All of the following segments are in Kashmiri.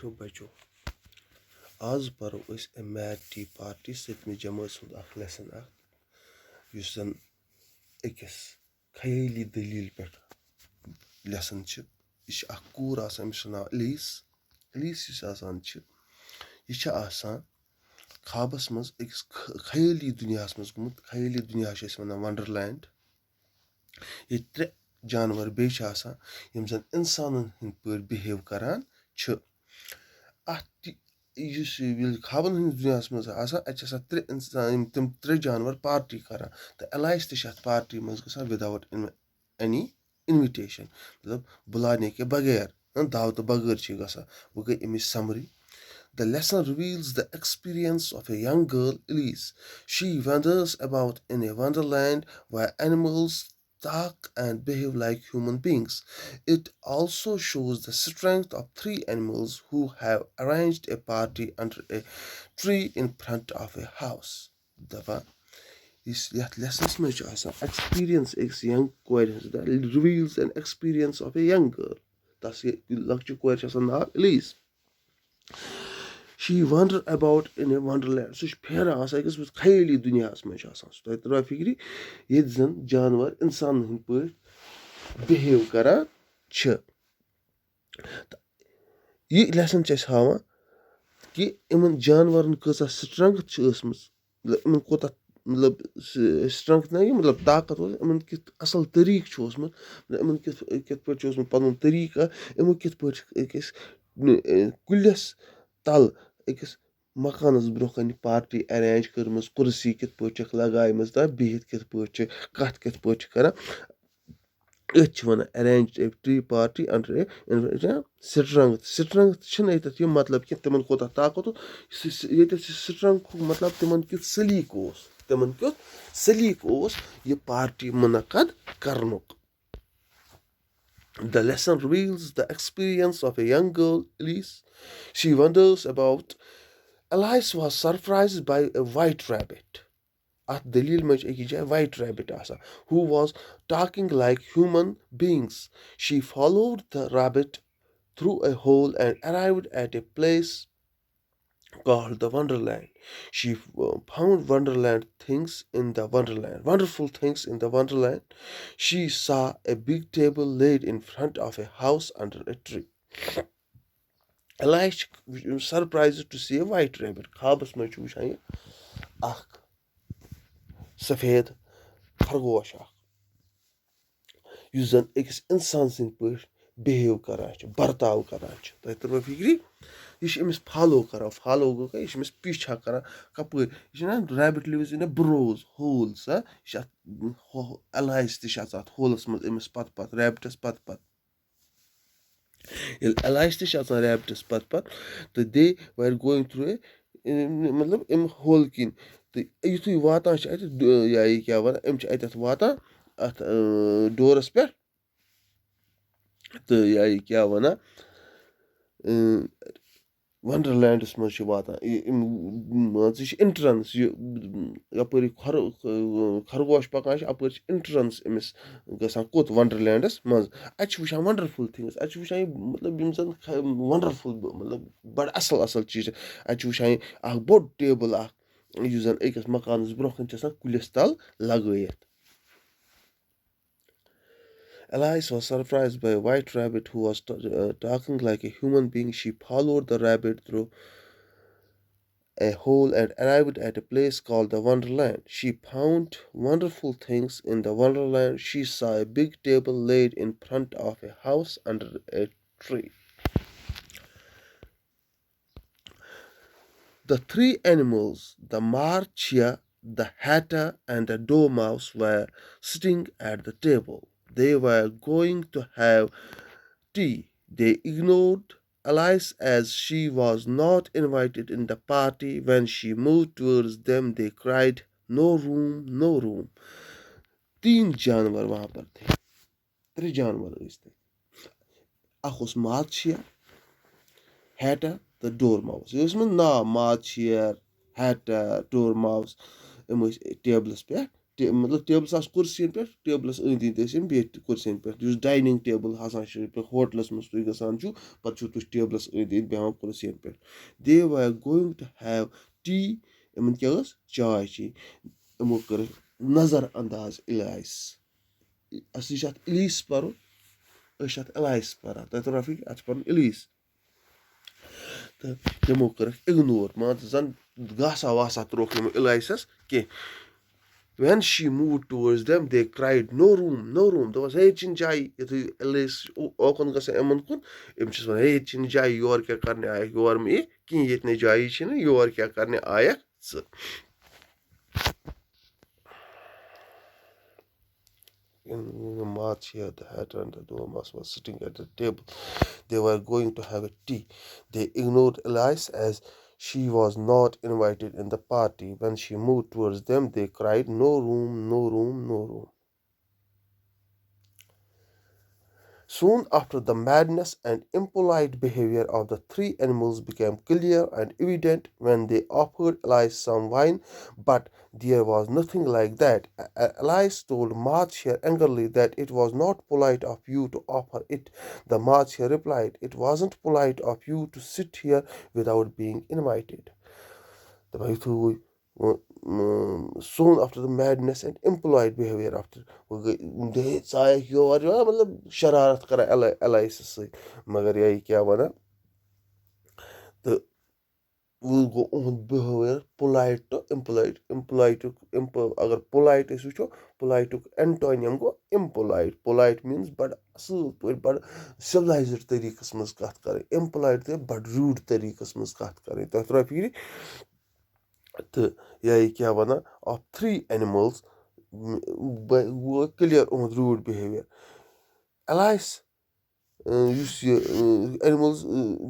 मिठो बचो आज परो अस ए मैथ टी पार्टी सतमी जमात सुंद अख लेसन युस जन अकिस खयाली दलील पे लेसन यह अख कूर आसान अमिस नाव एलीस युस आसान यह आसान ख्वाबस मज अकिस खयाली दुनियास मज गुमुत खयाली दुनिया वन वंडरलैंड ये त्रे जानवर बे आसान यम जन इंसानन हिंद पे बिहेव करान ख्वाबन हंदिस दुनियास मज आसान त्रे इंसान तम त्रे जानवर पार्टी करान तो एलाइस तह पार्टी मज गसान विदाउट एनी इन्विटेशन मतलब बुलाने के बगैर दावत बगैर गसान वो गई अमिच summary. The lesson reveals the experience of a young girl, Elise. She wanders about in a wonderland where animals talk and behave like human beings. It also shows the strength of three animals who have arranged a party under a tree in front of a house. The lessons experience a young queer that reveals an experience of a young girl. That's lakchu queer Elise. She wandered about in a wonderland. So फेरा अकिस खयाली दुनिया मज तुम तरो फिक्री ये जन जानवर इंसान हंद पे बिहेव करान यह लेसन हावान कि इन जानवरन कसा स्ट्रेंथ इन कोता मतलब स्ट्रेंथ ना मतलब ताकत इन कित असल तरीक इन कित पे पन तरीक इमो कित पे कुलिस तल अकिस मकानस ब्रोह पार्टी अरेंज कर्म कुर्सी कित पे लगाम बिहित कित पे कत कित पे करान one arrange a tree party under a strength ये मतलब कि तिमन कोता ताकत ये स्ट्रेंथ मतलब तिमन कित सलीक यह party मुनक्कद करनुक. The lesson reveals the experience of a young girl, Elise. She wanders about. Elise was surprised by a white rabbit. At Dalil maj a white rabbit who was talking like human beings. She followed the rabbit through a hole and arrived at a place called the Wonderland. She found wonderful things in the Wonderland. She saw a big table laid in front of a house under a tree. Elias surprised to see a white rabbit. Khabas maj wushan akh सफेद खरगोश यु जन अकिस इंसान सद पे बिहेव करान बर्ताव करान तुम तरो फिक्री यह अमिस फॉलो फॉलो गो यह पीछा करान कप rabbit lives in a burrows holes Alice तथ होलस मज अमिस पत रैबिटस पत एलाइस तथ रैबिटस पत तो दे वर गोइंग थ्रू ए मतलब अम होल किन तो युथु वातान या क्या वन अत वातान अत डोरस पे तो या क्या वन वंडरलैंडस मज वातान इंट्रेंस यपर खरगोश पकान अपर इंट्रेंस अमिस गसान कोत वंडरलैंडस मज वुचान वंडरफुल थिंग्स वुचान मतलब वंडरफुल मतलब बड़ असल चीज वुचान बोड़ टेबल युस जन अकिस मकानस ब्रोह कुलिस तल लगयित. Alice was surprised by a white rabbit who was talking like a human being. She followed the rabbit through a hole and arrived at a place called the Wonderland. She found wonderful things in the Wonderland. She saw a big table laid in front of a house under a tree. The three animals, the marchia, the hatter, and the dormouse, were sitting at the table. They were going to have tea. They ignored Alice as she was not invited in the party. When she moved towards them, they cried, "No room, no room." तीन जानवर वहां पर थे. त्रे जानवर थे. अख मार्चिया, hatter, the dormouse. This is na marchier, hatter, dormouse. Tables पे مطلب ٹیبلَس آسہٕ کُرسِیَن پٮ۪ٹھ ٹیبلَس أنٛدۍ أنٛدۍ ٲسۍ یِم بیٚیہِ کُرسِیَن پٮ۪ٹھ یُس ڈاینِنٛگ ٹیبٕل ہسا چھُ ہوٹلَس منٛز تُہۍ گژھان چھُو پَتہٕ چھُو تُہۍ ٹیبلَس أنٛدۍ أنٛدۍ بیٚہوان کُرسِیَن پٮ۪ٹھ دے وَر گویِنٛگ ٹُو ہیو ٹی یِمَن کیٛاہ ٲس چاے چیٚنۍ یِمو کٔرٕکھ نظر انداز اِلایس اَسہِ چھِ اَتھ اِلیٖس پَرُن أسۍ چھِ اَتھ اِلایس پَران تۄہہِ ترٛوو فِکرِ اَتھ چھُ پَرُن اِلیٖس تہٕ تِمو کٔرٕکھ اِگنور مان ژٕ زَن گاسا واسا ترٛووُکھ یِمو اِلایسَس کینٛہہ when she moved towards them they cried no room دوٚپَس ہے ییٚتہِ چھِنہٕ جایی یُتھُے اِلایس اوکُن گژھان یِمَن کُن یِم چھِس وَنان ہے ییٚتہِ چھِنہٕ جایی یور کیٛاہ کَرنہِ آیَکھ یور مہٕ یہِ کِہیٖنۍ ییٚتہِ نَے جایی چھِنہٕ یور کیٛاہ کَرنہِ آیَکھ ژٕ Marcia, the hatter and the dormouse was sitting at the table. They were going to have a tea. They ignored Elias as she was not invited in the party. When she moved towards them, they cried, no room, no room, no room. Soon after, the madness and impolite behavior of the three animals became clear and evident when they offered Elias some wine, but there was nothing like that. Elias told Marcia angrily that it was not polite of you to offer it. The Marcia replied, it wasn't polite of you to sit here without being invited. Soon after the madness and impolite behavior after مطلب شرارت کران ایلایسس سۭتۍ مگر یہِ کیٛاہ وَنان تہٕ وۄنۍ گوٚو اُہُنٛد بِہیوِیر پولایٹ تہٕ اِمپولایٹُک اگر پولایٹ أسۍ وٕچھو پولایٹُک اینٹونیم گوٚو اِمپولایٹ پولایٹ میٖنٕز بَڑٕ اَصٕل پٲٹھۍ بَڑٕ سِولایزٕڈ طٔریٖقَس منٛز کَتھ کَرٕنۍ اِمپولایٹ تہِ بَڑٕ روٗڈ طٔریٖقَس منٛز کَتھ کَرٕنۍ تۄہہِ ترٛووا فِکرِ تہٕ یہِ کیٛاہ وَنان آف تھرٛی اینِمٕلز گوٚو کٕلیر اُہُنٛد روٗڈ بِہیوِیر ایلایس یُس یہِ animals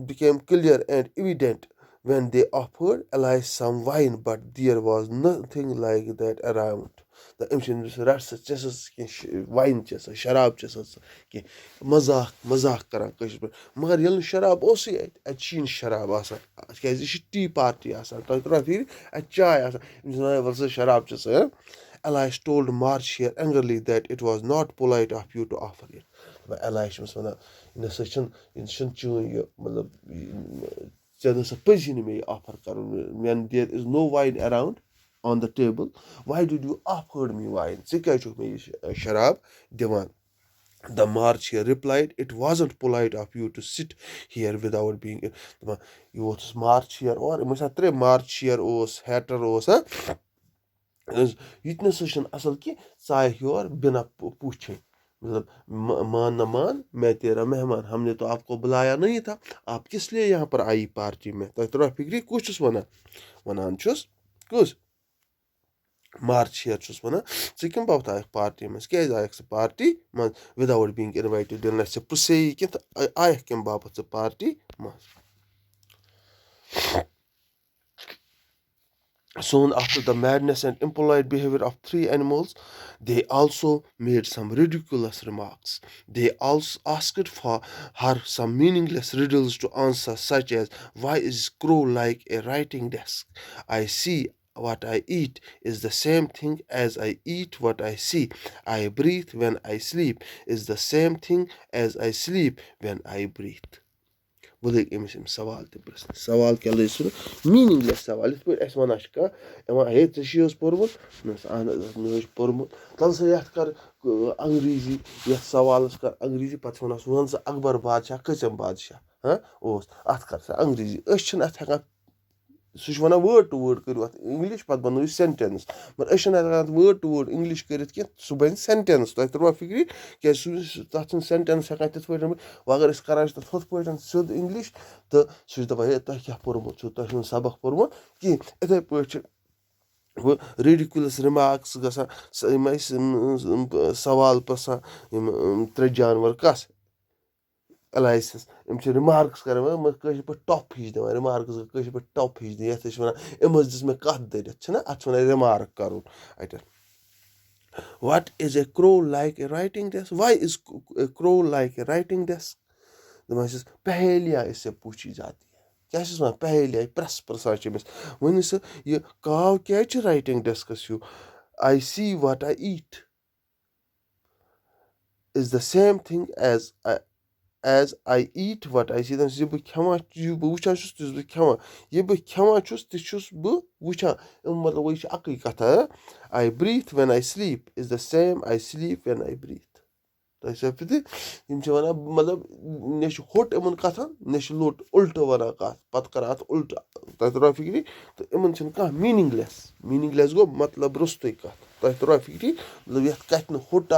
became clear and evident when they offered Elias some wine, but there was nothing like that around. تہٕ أمۍ چھِنہٕ رَٹ سا ژےٚ سا کینٛہہ وایِن چےٚ سا شراب چےٚ سا کینٛہہ مزاق کران کٲشِر پٲٹھۍ مگر ییٚلہِ نہٕ شراب اوسُے اَتہِ چھِی نہٕ شراب آسان کیٛازِ یہِ چھِ ٹی پارٹی آسان تۄہہِ ترٛووا فِکرِ اَتہِ چاے آسان أمِس وَنان وَلہٕ سا شراب چےٚ سا Elias told Marcia angrily that it was not polite of you to offer it. Elias چھُ أمِس وَنان یہِ نسا چھُنہٕ چٲنۍ یہِ مطلب ژےٚ نسا پَزی نہٕ مےٚ یہِ آفر کَرُن when there is no wine around on the table why did you offer me wine ژٕ کیٛازِ چھُکھ مےٚ یہِ شراب دِوان The Marcia replied, it wasn't polite of you to sit here without being دَپان یہِ اوس مارچِیر اور یِم ٲسۍ ترٛےٚ مارچِیر اوس ہیٹر اوس یہِ تہِ نسا چھُنہٕ اَصٕل کینٛہہ ژٕ آیکھ یور بِنا پوٗچھے مطلب مان نہ مان میں تیرا مہمان ہم نے تو آپ کو بلایا نہیں تھا آپ کس لیے یہاں پر آئی پارٹی میں تۄہہِ ترٛووا فِکرِ کُس چھُس وَنان چھُس کُس مارچِیر چھُس وَنان ژٕ کَمہِ باپتھ آیکھ پارٹی منٛز کیٛازِ آیکھ ژٕ پارٹی منٛز وِداوُٹ بیٖنگ اِنوایٹِڈ ییٚلہِ نہٕ ژےٚ پرٛژھیی کینٛہہ تہٕ آیکھ کَمہِ باپتھ ژٕ پارٹی منٛز Soon after the madness and impolite behavior of three animals, they also made some ridiculous remarks. They also asked for her some meaningless riddles to answer, such as, why is crow like a writing desk? I see what I eat is the same thing as I eat what I see. I breathe when I sleep is the same thing as I sleep when I breathe. بہٕ لٔگۍ أمِس یِم سوال تہِ پرٛژھنہِ سوال کیٛاہ لٔج سُہ میٖنِنٛگلٮ۪س سوال یِتھ پٲٹھۍ اَسہِ وَنان چھِ کانٛہہ یِوان ہے ژےٚ چھی حظ پوٚرمُت اہن حظ مےٚ حظ چھُ پوٚرمُت تَلہٕ سا یَتھ کَر انٛگریٖزی یَتھ سوالَس کَر انٛگریٖزی پَتہٕ چھِ وَنان سُہ وَن سا اکبر بادشاہ کۭژاہ بادشاہ اوس اَتھ کَر سا انٛگریٖزی أسۍ چھِنہٕ اَتھ ہٮ۪کان سُہ چھُ وَنان وٲڈ ٹُو وٲڈ کٔرِو اَتھ اِنٛگلِش پَتہٕ بَنٲیِو سٮ۪نٹٮ۪نٕس مگر أسۍ چھِنہٕ ہٮ۪کان اَتھ وٲڈ ٹُو وٲڈ اِنٛگلِش کٔرِتھ کینٛہہ سُہ بَنہِ سٮ۪نٹٮ۪نٕس تۄہہِ ترٛووا فِکرِ کیٛازِ تَتھ چھِنہٕ سٮ۪نٹٮ۪نٕس ہٮ۪کان تِتھ پٲٹھۍ وۄنۍ اگر أسۍ کَران چھِ تَتھ ہُتھ پٲٹھۍ سیوٚد اِنٛگلِش تہٕ سُہ چھُ دَپان ہے تۄہہِ کیٛاہ پوٚرمُت چھُو تۄہہِ چھُنہٕ سبق پوٚرمُت کِہیٖنۍ یِتھَے پٲٹھۍ چھِ ریڈِکیوٗلَس رِمارکٕس گژھان یِم ٲسۍ سوال پرٛژھان یِم ترٛےٚ جانوَر کَس ایلایسَس یِم چھِ رِمارکٕس کَران کٲشِر پٲٹھۍ ٹۄپھ ہِش دِوان رِمارکٕس گٔے کٲشِر پٲٹھۍ ٹۄپھ ہِش دِوان یَتھ أسۍ چھِ وَنان أمۍ حظ دِژ مےٚ کَتھ دٔرِتھ چھِنہ اَتھ چھِ وَنان رِمارٕک کَرُن اَتٮ۪ن what is a crow like a writing desk why is a crow like a writing desk دَپان چھِس پہیلیا اس سے پوٗچھی جاتی ہے کیٛاہ چھِس وَنان پہیلیا پرٛژھان چھِ أمِس ؤنِو سا یہِ کاو کیٛازِ چھِ رایٹِنٛگ ڈیسکَس ہیوٗ I see what I eat is the same thing as I eat what I see. Then bu kema bu wuchan chus tis bu kema. Ye bu kema chus tis chus bu wuchan. Matlab wo akli kata. I breathe when I sleep is the same I sleep when I breathe. मतलब ने होट इन कथन ने लोट उल्ट वन कत पे कर अत उल्ट तह तरा फिक्री तो इन कह मीनिंगलेस गो मतलब रुस्त कत तह तरा फिक्री मतलब ये कत होट आ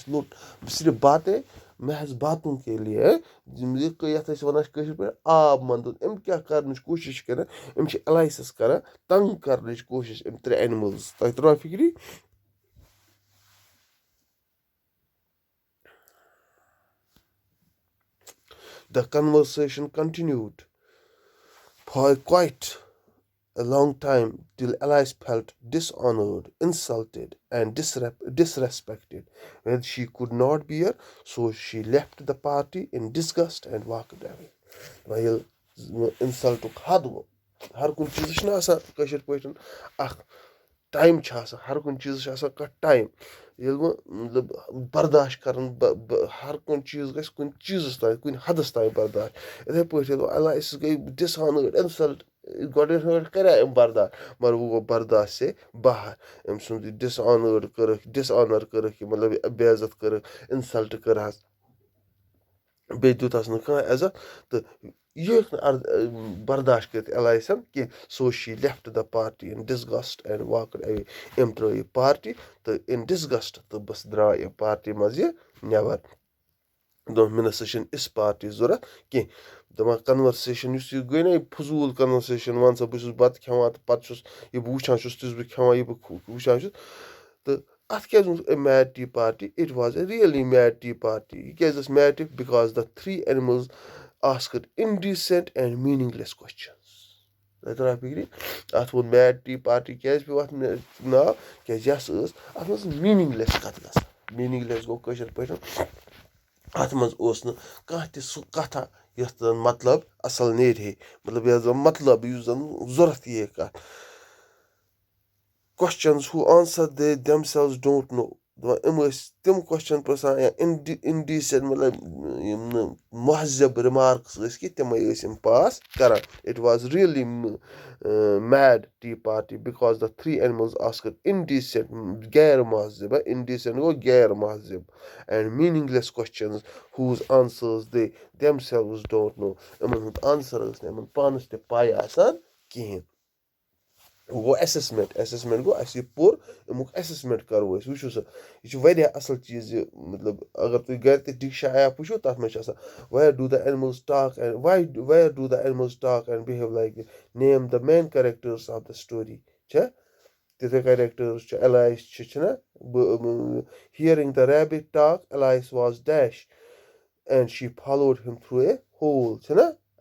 लोट सिर्फ बातें महज बातों के लिए ये वन पे आब मंद अम क्या कर कोशिश कर एलाइसिस कर तंग कर कोशिश अम 3 एनिमल्स तह तरा फिक्री. The conversation continued for quite a long time till Alice felt dishonored, insulted, and disrespected when she could not bear, so she left the party in disgust and walked away. While insult to Hadwo, हर कुछ चीज ना आसा कशर पटन अख टाइम हर कुछ चीज टाइम ये मतलब बर्दाश्त कर हर कुछ चीज गस कुछ चीजस तान कुछ हदस तान बर्दाश्त इथे पे अलाइस गई डिसऑनर्ड इंसल्ट गोड कर बर्दाश्त मगर वो गो बर्दाश्त से बाहर अम सुन डिसऑनर कर मतलब बेइज्जत कर इंसल्ट कर बे दुतस न कह इज्जत तो ये बर्दाश्त कर एलाइसन कि so she left the party in disgust and walked away um throw ये पार्टी तो इन डिसगस्ट तो बस द्राय ये पार्टी मज ये नेबर दोन मे ना इस पार्टी जरूरत कह दपान कन्वर्सेशन गई ना फजूल कन्वर्सेशन वन सा बहुत बत खेवान तो पे यह वुचान तुस बह खेवान यह वुचान तो अत क्या mad tea party it was a really mad tea party क्या mad tea because the 3 animals asked indecent and meaningless questions. तरा फिक्री अत वो मैड टी पार्टी क्या पे अत नाव क्या अत मज मीनिंगलेस कत ग मीनिंगलेस गो कशर पे अत मज कह सह कथा यथ मतलब असल नेर है मतलब यह मतलब जरूरत ये कत questions who answer they themselves don't know. तम क्वेश्चन पृछान या indecent मतलब महजब रिमार्क्स कि तम पास कर it was really mad tea party because the 3 animals asked indecent गैर महजब indecent गो गैर महजब and meaningless questions whose answers they themselves don't know. इन आंसर पानस ते पाई आसान कहें गो असेसमेंट गो अस पोर अमुक असेसमेंट करो वो यह असल चीज मतलब अगर तुम घर ते डिक्शा ऐप वो तथ मे where do the animals talk and where do the animals talk and behave like name the main characters of the story तिथे characters Elias hearing the rabbit talk Elias was dash and she followed him through a hole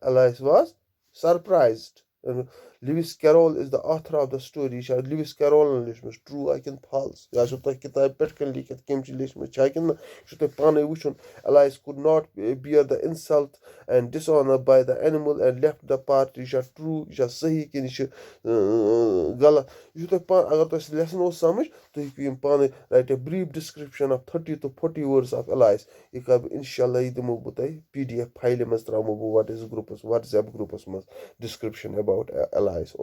Elias was surprised. And Lewis Carroll is the author of the story. Lewis Carroll is true, I can false. Yeah, so the kitab can leak at Kim Chilish, I can should a pane which Elias could not bear the insult and dishonor by the animal and left the party. True, sahi can gala. You should agar to lesson or summit to pane write a brief description of 30 to 40 words of Elias. Inshallah the mubutai PDF file mas what is group WhatsApp group description about allies.